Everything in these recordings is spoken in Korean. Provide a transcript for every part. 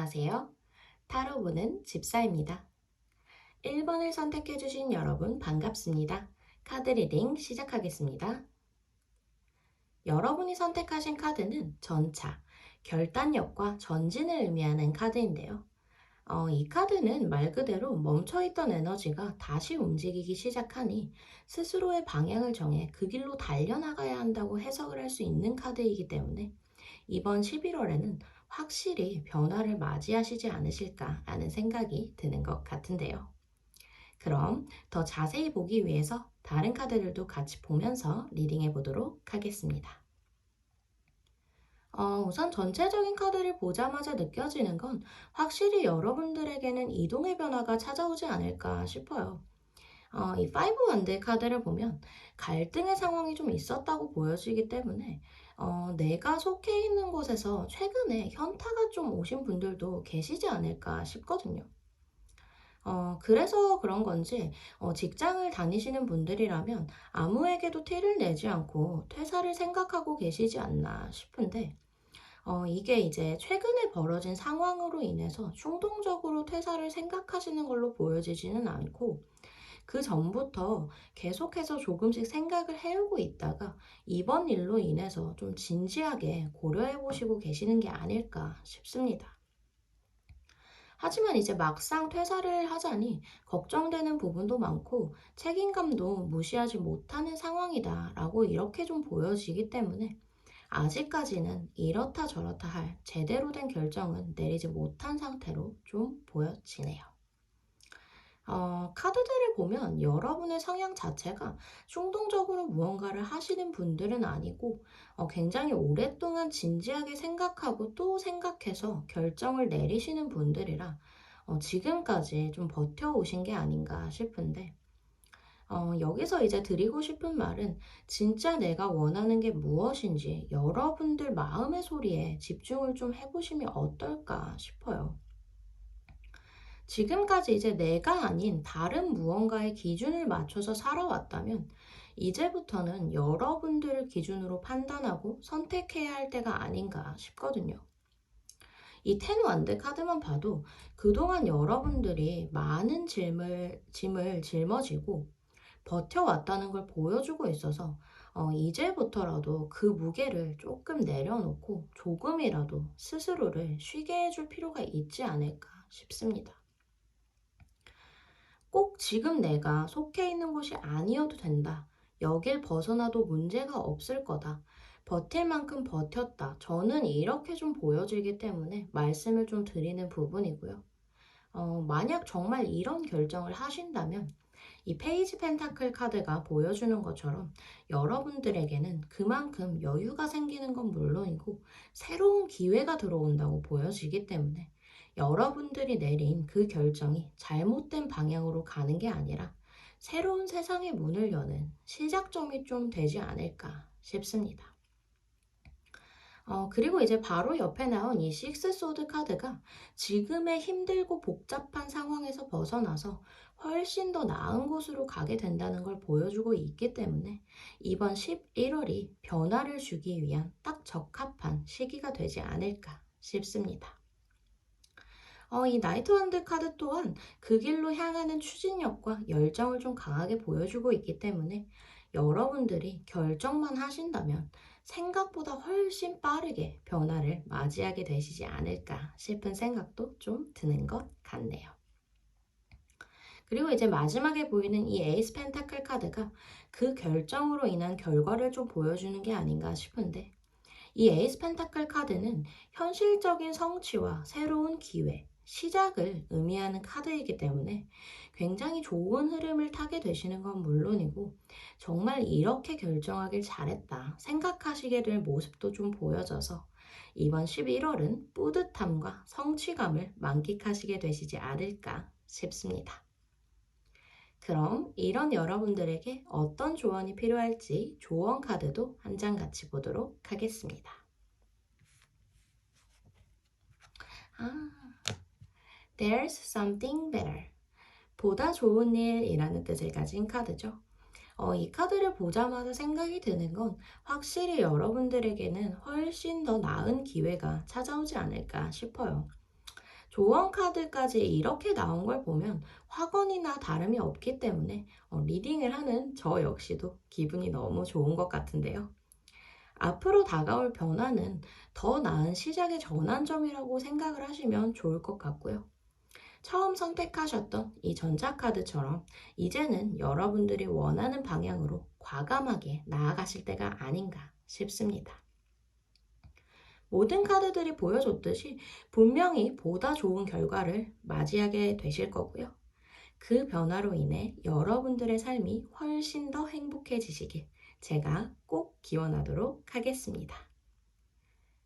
안녕하세요. 타로 보는 집사입니다. 1번을 선택해주신 여러분 반갑습니다. 카드 리딩 시작하겠습니다. 여러분이 선택하신 카드는 전차, 결단력과 전진을 의미하는 카드인데요. 이 카드는 말 그대로 멈춰있던 에너지가 다시 움직이기 시작하니 스스로의 방향을 정해 그 길로 달려나가야 한다고 해석을 할 수 있는 카드이기 때문에 이번 11월에는 확실히 변화를 맞이하시지 않으실까 하는 생각이 드는 것 같은데요. 그럼 더 자세히 보기 위해서 다른 카드들도 같이 보면서 리딩해 보도록 하겠습니다. 우선 전체적인 카드를 보자마자 느껴지는 건 확실히 여러분들에게는 이동의 변화가 찾아오지 않을까 싶어요. 이 파이브 원드 카드를 보면 갈등의 상황이 좀 있었다고 보여지기 때문에 내가 속해 있는 곳에서 최근에 현타가 좀 오신 분들도 계시지 않을까 싶거든요. 그래서 그런 건지 직장을 다니시는 분들이라면 아무에게도 티를 내지 않고 퇴사를 생각하고 계시지 않나 싶은데 이게 이제 최근에 벌어진 상황으로 인해서 충동적으로 퇴사를 생각하시는 걸로 보여지지는 않고 그 전부터 계속해서 조금씩 생각을 해오고 있다가 이번 일로 인해서 좀 진지하게 고려해 보시고 계시는 게 아닐까 싶습니다. 하지만 이제 막상 퇴사를 하자니 걱정되는 부분도 많고 책임감도 무시하지 못하는 상황이다라고 이렇게 좀 보여지기 때문에 아직까지는 이렇다 저렇다 할 제대로 된 결정은 내리지 못한 상태로 좀 보여지네요. 카드들을 보면 여러분의 성향 자체가 충동적으로 무언가를 하시는 분들은 아니고 굉장히 오랫동안 진지하게 생각하고 또 생각해서 결정을 내리시는 분들이라 지금까지 좀 버텨오신 게 아닌가 싶은데 여기서 이제 드리고 싶은 말은 진짜 내가 원하는 게 무엇인지 여러분들 마음의 소리에 집중을 좀 해보시면 어떨까 싶어요. 지금까지 이제 내가 아닌 다른 무언가의 기준을 맞춰서 살아왔다면 이제부터는 여러분들을 기준으로 판단하고 선택해야 할 때가 아닌가 싶거든요. 이 텐 완드 카드만 봐도 그동안 여러분들이 많은 짐을 짊어지고 버텨왔다는 걸 보여주고 있어서 이제부터라도 그 무게를 조금 내려놓고 조금이라도 스스로를 쉬게 해줄 필요가 있지 않을까 싶습니다. 꼭 지금 내가 속해 있는 곳이 아니어도 된다. 여길 벗어나도 문제가 없을 거다. 버틸 만큼 버텼다. 저는 이렇게 좀 보여지기 때문에 말씀을 좀 드리는 부분이고요. 만약 정말 이런 결정을 하신다면 이 페이지 펜타클 카드가 보여주는 것처럼 여러분들에게는 그만큼 여유가 생기는 건 물론이고 새로운 기회가 들어온다고 보여지기 때문에 여러분들이 내린 그 결정이 잘못된 방향으로 가는 게 아니라 새로운 세상의 문을 여는 시작점이 좀 되지 않을까 싶습니다. 그리고 이제 바로 옆에 나온 이 식스 소드 카드가 지금의 힘들고 복잡한 상황에서 벗어나서 훨씬 더 나은 곳으로 가게 된다는 걸 보여주고 있기 때문에 이번 11월이 변화를 주기 위한 딱 적합한 시기가 되지 않을까 싶습니다. 이 나이트 원드 카드 또한 그 길로 향하는 추진력과 열정을 좀 강하게 보여주고 있기 때문에 여러분들이 결정만 하신다면 생각보다 훨씬 빠르게 변화를 맞이하게 되시지 않을까 싶은 생각도 좀 드는 것 같네요. 그리고 이제 마지막에 보이는 이 에이스 펜타클 카드가 그 결정으로 인한 결과를 좀 보여주는 게 아닌가 싶은데 이 에이스 펜타클 카드는 현실적인 성취와 새로운 기회, 시작을 의미하는 카드이기 때문에 굉장히 좋은 흐름을 타게 되시는 건 물론이고 정말 이렇게 결정하길 잘했다 생각하시게 될 모습도 좀 보여져서 이번 11월은 뿌듯함과 성취감을 만끽하시게 되시지 않을까 싶습니다. 그럼 이런 여러분들에게 어떤 조언이 필요할지 조언 카드도 한 장 같이 보도록 하겠습니다. There's something better. 보다 좋은 일이라는 뜻을 가진 카드죠. 이 카드를 보자마자 생각이 드는 건 확실히 여러분들에게는 훨씬 더 나은 기회가 찾아오지 않을까 싶어요. 조언 카드까지 이렇게 나온 걸 보면 확언이나 다름이 없기 때문에 리딩을 하는 저 역시도 기분이 너무 좋은 것 같은데요. 앞으로 다가올 변화는 더 나은 시작의 전환점이라고 생각을 하시면 좋을 것 같고요. 처음 선택하셨던 이 전자카드처럼 이제는 여러분들이 원하는 방향으로 과감하게 나아가실 때가 아닌가 싶습니다. 모든 카드들이 보여줬듯이 분명히 보다 좋은 결과를 맞이하게 되실 거고요. 그 변화로 인해 여러분들의 삶이 훨씬 더 행복해지시길 제가 꼭 기원하도록 하겠습니다.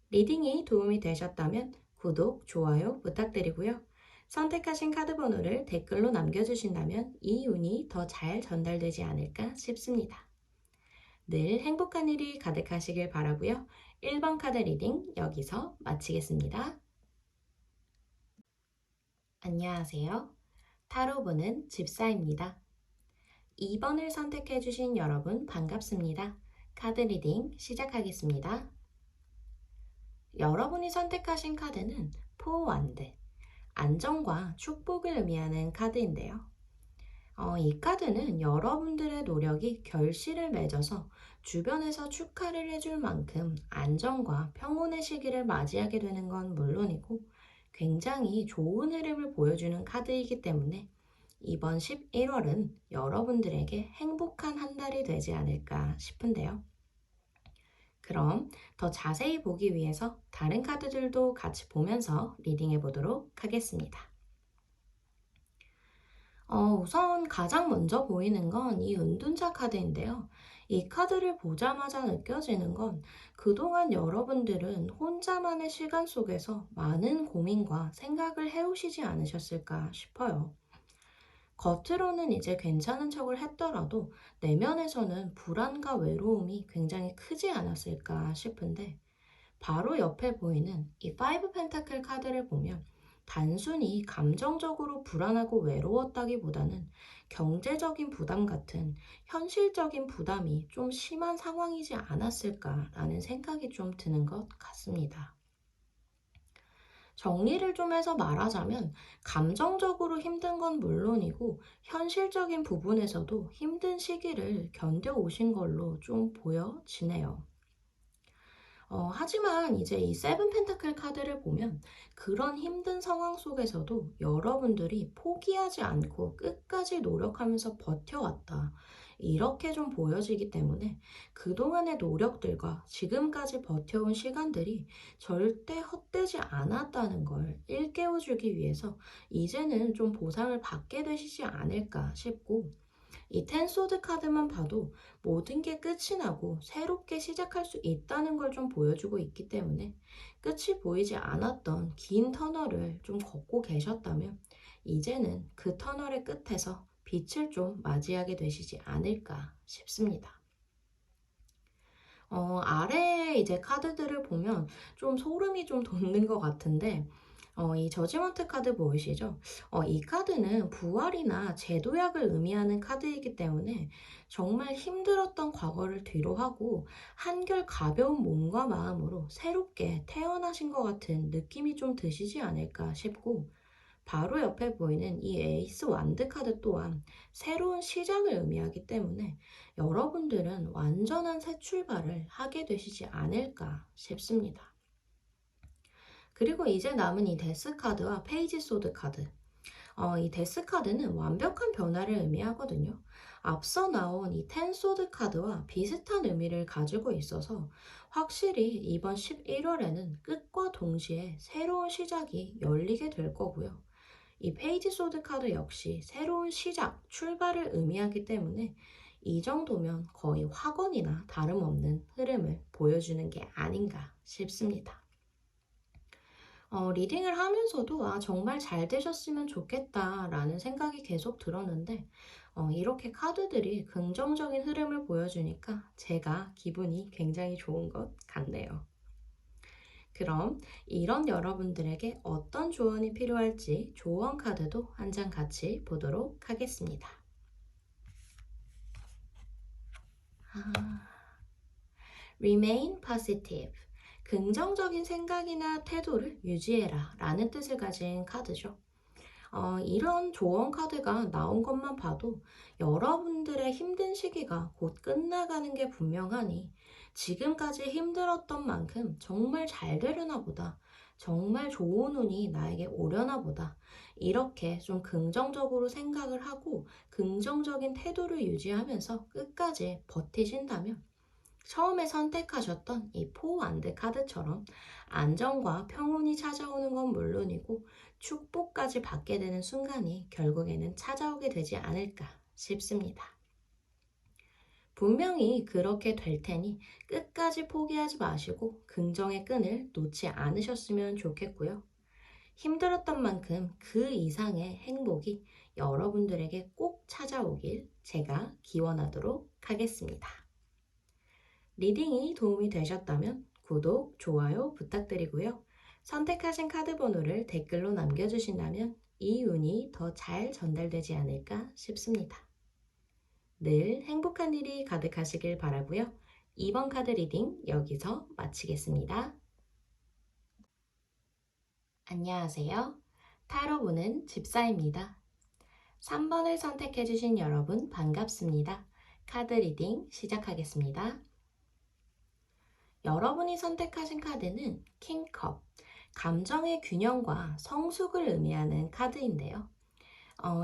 리딩이 도움이 되셨다면 구독, 좋아요 부탁드리고요. 선택하신 카드 번호를 댓글로 남겨주신다면 이 운이 더 잘 전달되지 않을까 싶습니다. 늘 행복한 일이 가득하시길 바라고요. 1번 카드 리딩 여기서 마치겠습니다. 안녕하세요. 타로 보는 집사입니다. 2번을 선택해주신 여러분 반갑습니다. 카드 리딩 시작하겠습니다. 여러분이 선택하신 카드는 포완드, 안정과 축복을 의미하는 카드인데요. 이 카드는 여러분들의 노력이 결실을 맺어서 주변에서 축하를 해줄 만큼 안정과 평온의 시기를 맞이하게 되는 건 물론이고 굉장히 좋은 흐름을 보여주는 카드이기 때문에 이번 11월은 여러분들에게 행복한 한 달이 되지 않을까 싶은데요. 그럼 더 자세히 보기 위해서 다른 카드들도 같이 보면서 리딩해 보도록 하겠습니다. 우선 가장 먼저 보이는 건 이 은둔자 카드인데요. 이 카드를 보자마자 느껴지는 건 그동안 여러분들은 혼자만의 시간 속에서 많은 고민과 생각을 해오시지 않으셨을까 싶어요. 겉으로는 이제 괜찮은 척을 했더라도 내면에서는 불안과 외로움이 굉장히 크지 않았을까 싶은데 바로 옆에 보이는 이 파이브 펜타클 카드를 보면 단순히 감정적으로 불안하고 외로웠다기보다는 경제적인 부담 같은 현실적인 부담이 좀 심한 상황이지 않았을까라는 생각이 좀 드는 것 같습니다. 정리를 좀 해서 말하자면 감정적으로 힘든 건 물론이고 현실적인 부분에서도 힘든 시기를 견뎌오신 걸로 좀 보여지네요. 하지만 이제 이 세븐 펜타클 카드를 보면 그런 힘든 상황 속에서도 여러분들이 포기하지 않고 끝까지 노력하면서 버텨왔다. 이렇게 좀 보여지기 때문에 그동안의 노력들과 지금까지 버텨온 시간들이 절대 헛되지 않았다는 걸 일깨워주기 위해서 이제는 좀 보상을 받게 되시지 않을까 싶고 이 텐소드 카드만 봐도 모든 게 끝이 나고 새롭게 시작할 수 있다는 걸 좀 보여주고 있기 때문에 끝이 보이지 않았던 긴 터널을 좀 걷고 계셨다면 이제는 그 터널의 끝에서 빛을 좀 맞이하게 되시지 않을까 싶습니다. 아래에 이제 카드들을 보면 좀 소름이 좀 돋는 것 같은데 이 저지먼트 카드 보이시죠? 이 카드는 부활이나 재도약을 의미하는 카드이기 때문에 정말 힘들었던 과거를 뒤로하고 한결 가벼운 몸과 마음으로 새롭게 태어나신 것 같은 느낌이 좀 드시지 않을까 싶고 바로 옆에 보이는 이 에이스 완드 카드 또한 새로운 시작을 의미하기 때문에 여러분들은 완전한 새 출발을 하게 되시지 않을까 싶습니다. 그리고 이제 남은 이 데스 카드와 페이지 소드 카드. 이 데스 카드는 완벽한 변화를 의미하거든요. 앞서 나온 이 텐 소드 카드와 비슷한 의미를 가지고 있어서 확실히 이번 11월에는 끝과 동시에 새로운 시작이 열리게 될 거고요. 이 페이지 소드 카드 역시 새로운 시작, 출발을 의미하기 때문에 이 정도면 거의 확언이나 다름없는 흐름을 보여주는 게 아닌가 싶습니다. 리딩을 하면서도 정말 잘 되셨으면 좋겠다라는 생각이 계속 들었는데 이렇게 카드들이 긍정적인 흐름을 보여주니까 제가 기분이 굉장히 좋은 것 같네요. 그럼 이런 여러분들에게 어떤 조언이 필요할지 조언 카드도 한 장 같이 보도록 하겠습니다. Remain positive. 긍정적인 생각이나 태도를 유지해라 라는 뜻을 가진 카드죠. 이런 조언 카드가 나온 것만 봐도 여러분들의 힘든 시기가 곧 끝나가는 게 분명하니 지금까지 힘들었던 만큼 정말 잘 되려나 보다. 정말 좋은 운이 나에게 오려나 보다. 이렇게 좀 긍정적으로 생각을 하고 긍정적인 태도를 유지하면서 끝까지 버티신다면 처음에 선택하셨던 이 포완드 카드처럼 안정과 평온이 찾아오는 건 물론이고 축복까지 받게 되는 순간이 결국에는 찾아오게 되지 않을까 싶습니다. 분명히 그렇게 될 테니 끝까지 포기하지 마시고 긍정의 끈을 놓지 않으셨으면 좋겠고요. 힘들었던 만큼 그 이상의 행복이 여러분들에게 꼭 찾아오길 제가 기원하도록 하겠습니다. 리딩이 도움이 되셨다면 구독, 좋아요 부탁드리고요. 선택하신 카드 번호를 댓글로 남겨주신다면 이 운이 더 잘 전달되지 않을까 싶습니다. 늘 행복한 일이 가득하시길 바라고요. 이번 카드 리딩 여기서 마치겠습니다. 안녕하세요. 타로 보는 집사입니다. 3번을 선택해주신 여러분 반갑습니다. 카드 리딩 시작하겠습니다. 여러분이 선택하신 카드는 킹컵, 감정의 균형과 성숙을 의미하는 카드인데요.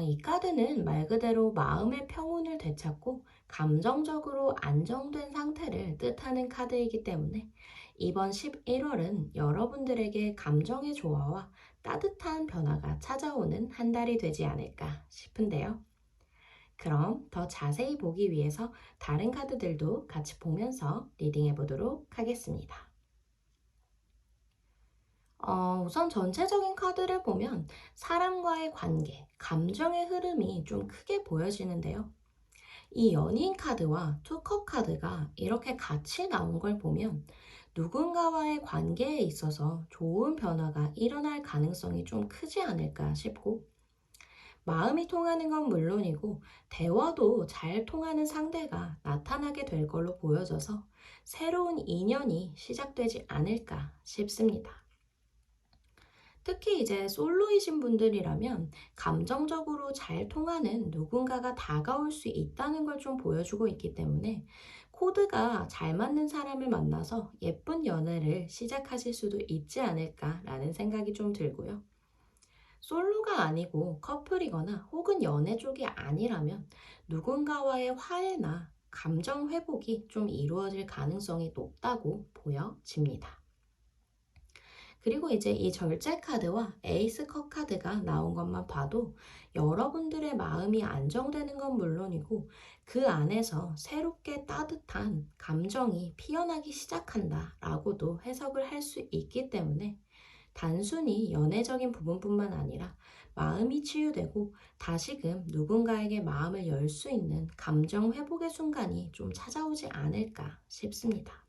이 카드는 말 그대로 마음의 평온을 되찾고 감정적으로 안정된 상태를 뜻하는 카드이기 때문에 이번 11월은 여러분들에게 감정의 조화와 따뜻한 변화가 찾아오는 한 달이 되지 않을까 싶은데요. 그럼 더 자세히 보기 위해서 다른 카드들도 같이 보면서 리딩해 보도록 하겠습니다. 우선 전체적인 카드를 보면 사람과의 관계, 감정의 흐름이 좀 크게 보여지는데요. 이 연인 카드와 투컵 카드가 이렇게 같이 나온 걸 보면 누군가와의 관계에 있어서 좋은 변화가 일어날 가능성이 좀 크지 않을까 싶고 마음이 통하는 건 물론이고 대화도 잘 통하는 상대가 나타나게 될 걸로 보여져서 새로운 인연이 시작되지 않을까 싶습니다. 특히 이제 솔로이신 분들이라면 감정적으로 잘 통하는 누군가가 다가올 수 있다는 걸 좀 보여주고 있기 때문에 코드가 잘 맞는 사람을 만나서 예쁜 연애를 시작하실 수도 있지 않을까라는 생각이 좀 들고요. 솔로가 아니고 커플이거나 혹은 연애 쪽이 아니라면 누군가와의 화해나 감정 회복이 좀 이루어질 가능성이 높다고 보여집니다. 그리고 이제 이 절제 카드와 에이스 컵 카드가 나온 것만 봐도 여러분들의 마음이 안정되는 건 물론이고 그 안에서 새롭게 따뜻한 감정이 피어나기 시작한다 라고도 해석을 할 수 있기 때문에 단순히 연애적인 부분뿐만 아니라 마음이 치유되고 다시금 누군가에게 마음을 열 수 있는 감정 회복의 순간이 좀 찾아오지 않을까 싶습니다.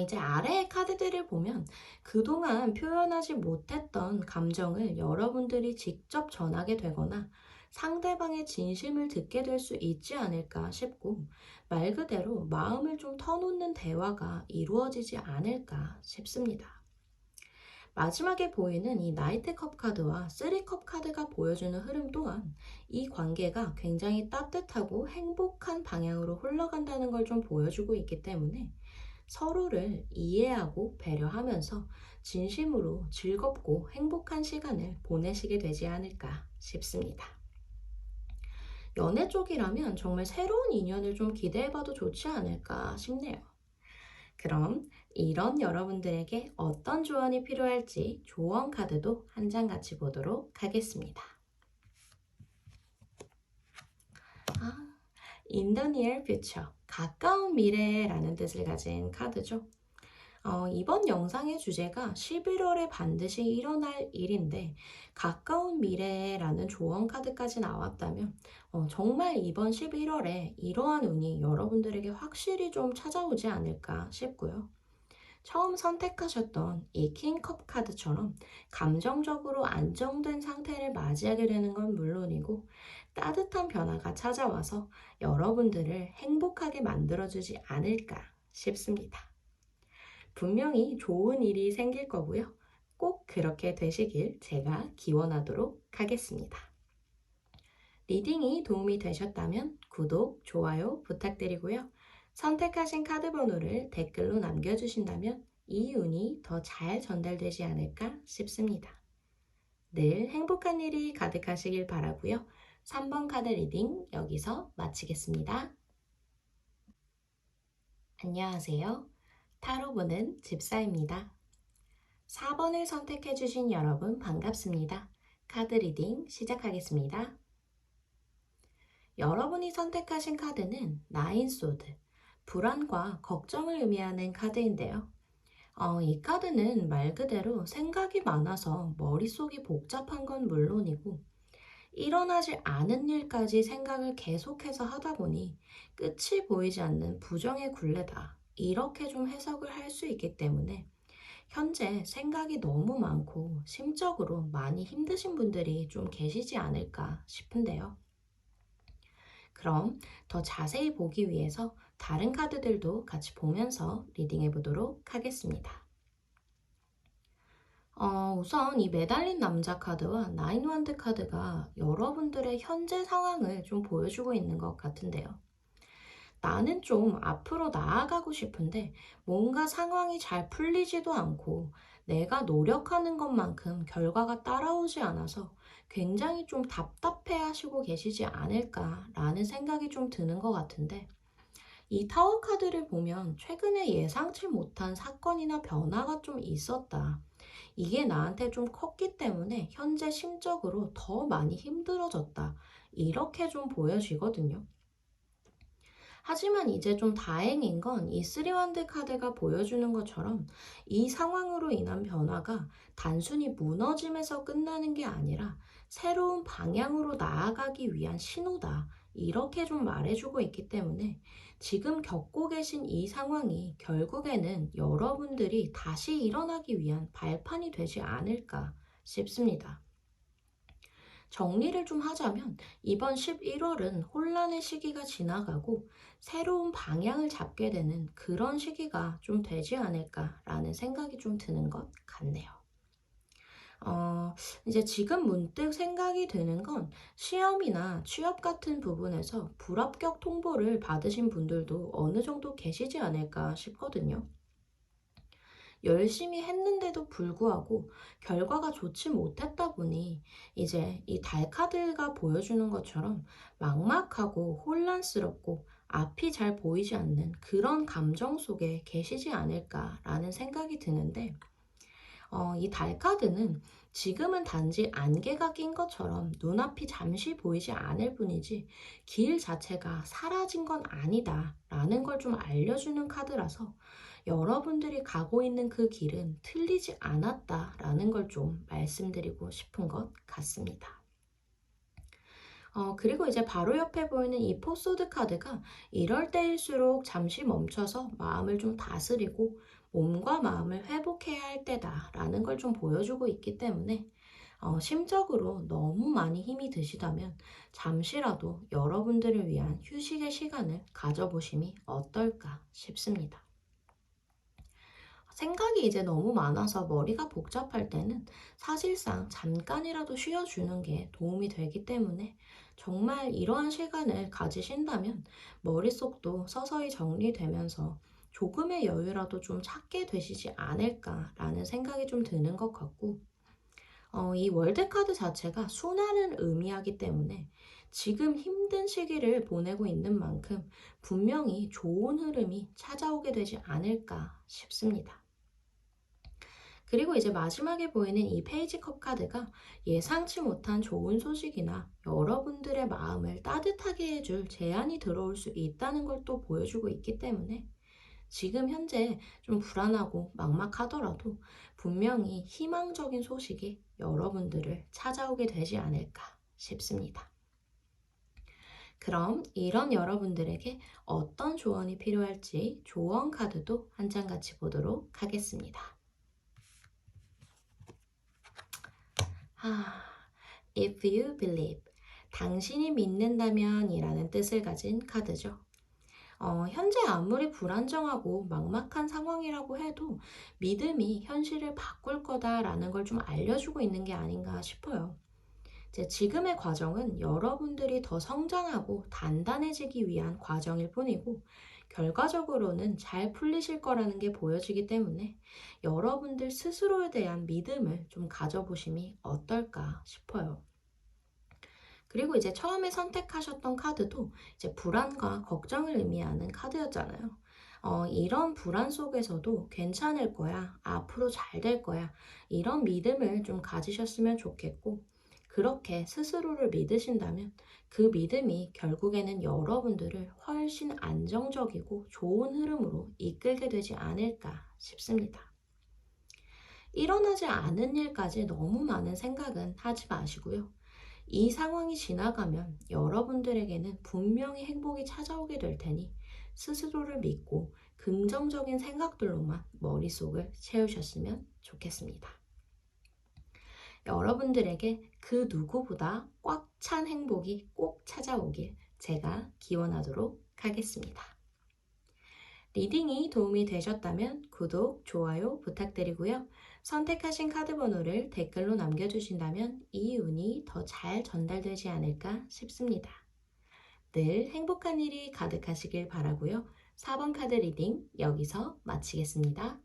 이제 아래의 카드들을 보면 그동안 표현하지 못했던 감정을 여러분들이 직접 전하게 되거나 상대방의 진심을 듣게 될 수 있지 않을까 싶고 말 그대로 마음을 좀 터놓는 대화가 이루어지지 않을까 싶습니다. 마지막에 보이는 이 나이트컵 카드와 쓰리컵 카드가 보여주는 흐름 또한 이 관계가 굉장히 따뜻하고 행복한 방향으로 흘러간다는 걸 좀 보여주고 있기 때문에 서로를 이해하고 배려하면서 진심으로 즐겁고 행복한 시간을 보내시게 되지 않을까 싶습니다. 연애 쪽이라면 정말 새로운 인연을 좀 기대해봐도 좋지 않을까 싶네요. 그럼 이런 여러분들에게 어떤 조언이 필요할지 조언 카드도 한 장 같이 보도록 하겠습니다. In the near future, 가까운 미래라는 뜻을 가진 카드죠. 이번 영상의 주제가 11월에 반드시 일어날 일인데 가까운 미래라는 조언 카드까지 나왔다면 정말 이번 11월에 이러한 운이 여러분들에게 확실히 좀 찾아오지 않을까 싶고요. 처음 선택하셨던 이 킹컵 카드처럼 감정적으로 안정된 상태를 맞이하게 되는 건 물론이고 따뜻한 변화가 찾아와서 여러분들을 행복하게 만들어주지 않을까 싶습니다. 분명히 좋은 일이 생길 거고요. 꼭 그렇게 되시길 제가 기원하도록 하겠습니다. 리딩이 도움이 되셨다면 구독, 좋아요 부탁드리고요. 선택하신 카드 번호를 댓글로 남겨주신다면 이 운이 더 잘 전달되지 않을까 싶습니다. 늘 행복한 일이 가득하시길 바라고요. 3번 카드 리딩 여기서 마치겠습니다. 안녕하세요. 타로 보는 집사입니다. 4번을 선택해주신 여러분 반갑습니다. 카드 리딩 시작하겠습니다. 여러분이 선택하신 카드는 나인 소드, 불안과 걱정을 의미하는 카드인데요. 이 카드는 말 그대로 생각이 많아서 머릿속이 복잡한 건 물론이고 일어나지 않은 일까지 생각을 계속해서 하다 보니 끝이 보이지 않는 부정의 굴레다. 이렇게 좀 해석을 할 수 있기 때문에 현재 생각이 너무 많고 심적으로 많이 힘드신 분들이 좀 계시지 않을까 싶은데요. 그럼 더 자세히 보기 위해서 다른 카드들도 같이 보면서 리딩해 보도록 하겠습니다. 우선 이 매달린 남자 카드와 나인 원드 카드가 여러분들의 현재 상황을 좀 보여주고 있는 것 같은데요. 나는 좀 앞으로 나아가고 싶은데 뭔가 상황이 잘 풀리지도 않고 내가 노력하는 것만큼 결과가 따라오지 않아서 굉장히 좀 답답해 하시고 계시지 않을까라는 생각이 좀 드는 것 같은데 이 타워 카드를 보면 최근에 예상치 못한 사건이나 변화가 좀 있었다. 이게 나한테 좀 컸기 때문에 현재 심적으로 더 많이 힘들어졌다. 이렇게 좀 보여지거든요. 하지만 이제 좀 다행인 건 이 쓰리완드 카드가 보여주는 것처럼 이 상황으로 인한 변화가 단순히 무너짐에서 끝나는 게 아니라 새로운 방향으로 나아가기 위한 신호다. 이렇게 좀 말해주고 있기 때문에 지금 겪고 계신 이 상황이 결국에는 여러분들이 다시 일어나기 위한 발판이 되지 않을까 싶습니다. 정리를 좀 하자면 이번 11월은 혼란의 시기가 지나가고 새로운 방향을 잡게 되는 그런 시기가 좀 되지 않을까라는 생각이 좀 드는 것 같네요. 어, 이제 지금 문득 생각이 드는 건 시험이나 취업 같은 부분에서 불합격 통보를 받으신 분들도 어느 정도 계시지 않을까 싶거든요. 열심히 했는데도 불구하고 결과가 좋지 못했다 보니 이제 이 달카드가 보여주는 것처럼 막막하고 혼란스럽고 앞이 잘 보이지 않는 그런 감정 속에 계시지 않을까라는 생각이 드는데 이 달카드는 지금은 단지 안개가 낀 것처럼 눈앞이 잠시 보이지 않을 뿐이지 길 자체가 사라진 건 아니다 라는 걸 좀 알려주는 카드라서 여러분들이 가고 있는 그 길은 틀리지 않았다 라는 걸 좀 말씀드리고 싶은 것 같습니다. 그리고 이제 바로 옆에 보이는 이 포소드 카드가 이럴 때일수록 잠시 멈춰서 마음을 좀 다스리고 몸과 마음을 회복해야 할 때다라는 걸 좀 보여주고 있기 때문에 심적으로 너무 많이 힘이 드시다면 잠시라도 여러분들을 위한 휴식의 시간을 가져보심이 어떨까 싶습니다. 생각이 이제 너무 많아서 머리가 복잡할 때는 사실상 잠깐이라도 쉬어주는 게 도움이 되기 때문에 정말 이러한 시간을 가지신다면 머릿속도 서서히 정리되면서 조금의 여유라도 좀 찾게 되시지 않을까라는 생각이 좀 드는 것 같고, 이 월드카드 자체가 순환을 의미하기 때문에 지금 힘든 시기를 보내고 있는 만큼 분명히 좋은 흐름이 찾아오게 되지 않을까 싶습니다. 그리고 이제 마지막에 보이는 이 페이지 컵 카드가 예상치 못한 좋은 소식이나 여러분들의 마음을 따뜻하게 해줄 제안이 들어올 수 있다는 걸 또 보여주고 있기 때문에 지금 현재 좀 불안하고 막막하더라도 분명히 희망적인 소식이 여러분들을 찾아오게 되지 않을까 싶습니다. 그럼 이런 여러분들에게 어떤 조언이 필요할지 조언 카드도 한 장 같이 보도록 하겠습니다. If you believe, 당신이 믿는다면 이라는 뜻을 가진 카드죠. 현재 아무리 불안정하고 막막한 상황이라고 해도 믿음이 현실을 바꿀 거다라는 걸 좀 알려주고 있는 게 아닌가 싶어요. 이제 지금의 과정은 여러분들이 더 성장하고 단단해지기 위한 과정일 뿐이고, 결과적으로는 잘 풀리실 거라는 게 보여지기 때문에 여러분들 스스로에 대한 믿음을 좀 가져보심이 어떨까 싶어요. 그리고 이제 처음에 선택하셨던 카드도 이제 불안과 걱정을 의미하는 카드였잖아요. 이런 불안 속에서도 괜찮을 거야, 앞으로 잘 될 거야, 이런 믿음을 좀 가지셨으면 좋겠고, 그렇게 스스로를 믿으신다면 그 믿음이 결국에는 여러분들을 훨씬 안정적이고 좋은 흐름으로 이끌게 되지 않을까 싶습니다. 일어나지 않은 일까지 너무 많은 생각은 하지 마시고요. 이 상황이 지나가면 여러분들에게는 분명히 행복이 찾아오게 될 테니 스스로를 믿고 긍정적인 생각들로만 머릿속을 채우셨으면 좋겠습니다. 여러분들에게 그 누구보다 꽉 찬 행복이 꼭 찾아오길 제가 기원하도록 하겠습니다. 리딩이 도움이 되셨다면 구독, 좋아요 부탁드리고요. 선택하신 카드 번호를 댓글로 남겨주신다면 이 운이 더 잘 전달되지 않을까 싶습니다. 늘 행복한 일이 가득하시길 바라고요. 4번 카드 리딩 여기서 마치겠습니다.